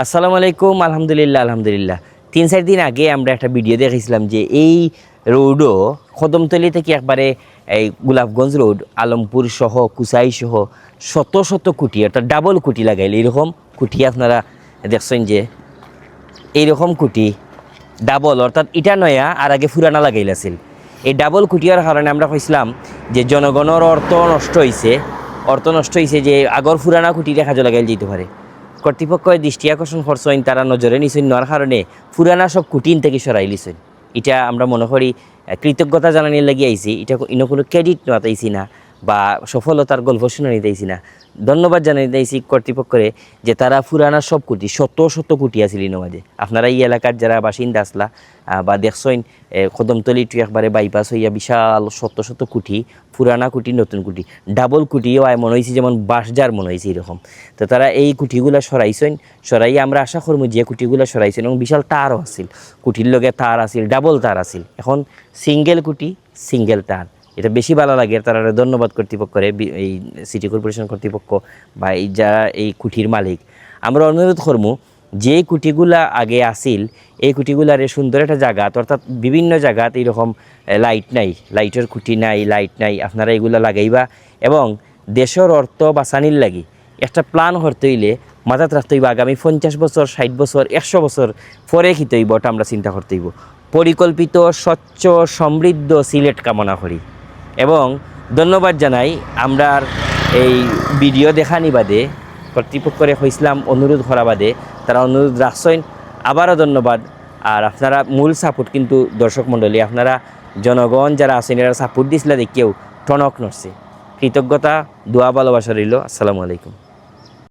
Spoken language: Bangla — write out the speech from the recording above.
আসসালামু আলাইকুম। আলহামদুলিল্লাহ 3-4 দিন আগে আমরা একটা ভিডিও দেখেছিলাম যে এই রোডও কদমতলী থেকে একবারে এই গোলাপগঞ্জ রোড আলমপুর সহ কুসাই সহ শত শত কুটি অর্থাৎ ডাবল কুটি লাগাইলে এইরকম কুটি আপনারা দেখছেন যে এইরকম কুটি ডাবল অর্থাৎ ইটা নয়া আর আগে ফুরানা লাগাইল আছিল। এই ডাবল কুটিয়ার কারণে আমরা কইছিলাম যে জনগণের অর্থ নষ্ট হয়েছে যে আগর ফুরানা কুটি দেখা লাগাইল যেতে পারে। কর্তৃপক্ষের দৃষ্টি আকর্ষণ করছেন, তারা নজরে নিছেন নেওয়ার কারণে পুরানা সব কুটিন থেকে সরাই লিছেন। এটা আমরা মনে করি কৃতজ্ঞতা জানানির লাগি আইছি, এটা কোনো ক্রেডিট নেওয়াতাইছি না বা সফলতার গল্প শুনে নিতেছি না, ধন্যবাদ জানাই দিয়েছি কর্তৃপক্ষরে যে তারা পুরানা সব কুটি শত শত কুটি আছিল মাঝে। আপনারা এই এলাকার যারা বাসিন্দা আসলা বা দেখছেন কদমতলি টু একবারে বাইপাস হইয়া বিশাল শত শত কুটি, পুরানা কুটি নতুন কুটি ডাবল কুটিও মনে হয়েছে যেমন বাঁশজার মনে হয়েছে এরকম। তো তারা এই কুটিগুলা সরাই আমরা আশা করবো যে কুটিগুলা সরাইছেন এবং বিশাল তারও আছিল, কুটির লগে তার আছিল, ডাবল তার আছিল, এখন সিঙ্গেল কুটি সিঙ্গেল তার। এটা বেশি ভালো লাগে, তারা ধন্যবাদ কর্তৃপক্ষরে, এই সিটি কর্পোরেশন কর্তৃপক্ষ বা এই যারা এই কুঠির মালিক। আমরা অনুরোধ করবো যে কুটিগুলা আগে আসিল এই কুটিগুলার সুন্দর একটা জায়গা, অর্থাৎ বিভিন্ন জায়গাত এইরকম লাইটের কুটি নাই, লাইট নাই, আপনারা এগুলা লাগাইবা এবং দেশের অর্থ বাঁচানির লাগি একটা প্ল্যান করতে হইলে মাথাত রাখতে হইব আগামী 50 বছর 60 বছর 100 বছর পরে কী তৈব ওটা আমরা চিন্তা করতে হইব। পরিকল্পিত স্বচ্ছ সমৃদ্ধ সিলেট কামনা করি এবং ধন্যবাদ জানাই। আমরা এই ভিডিও দেখানি বাদে কর্তৃপক্ষরে হইসলাম অনুরোধ করা বাদে তারা অনুরোধ রাখছেন, আবারও ধন্যবাদ। আর আপনারা মূল সাপোর্ট কিন্তু দর্শক মণ্ডলী, আপনারা জনগণ যারা আছেন এরা সাপোর্ট দিয়েছিল দেখেও টনক নড়ছে। কৃতজ্ঞতা, দোয়া, ভালোবাসা রইল। আসসালামু আলাইকুম।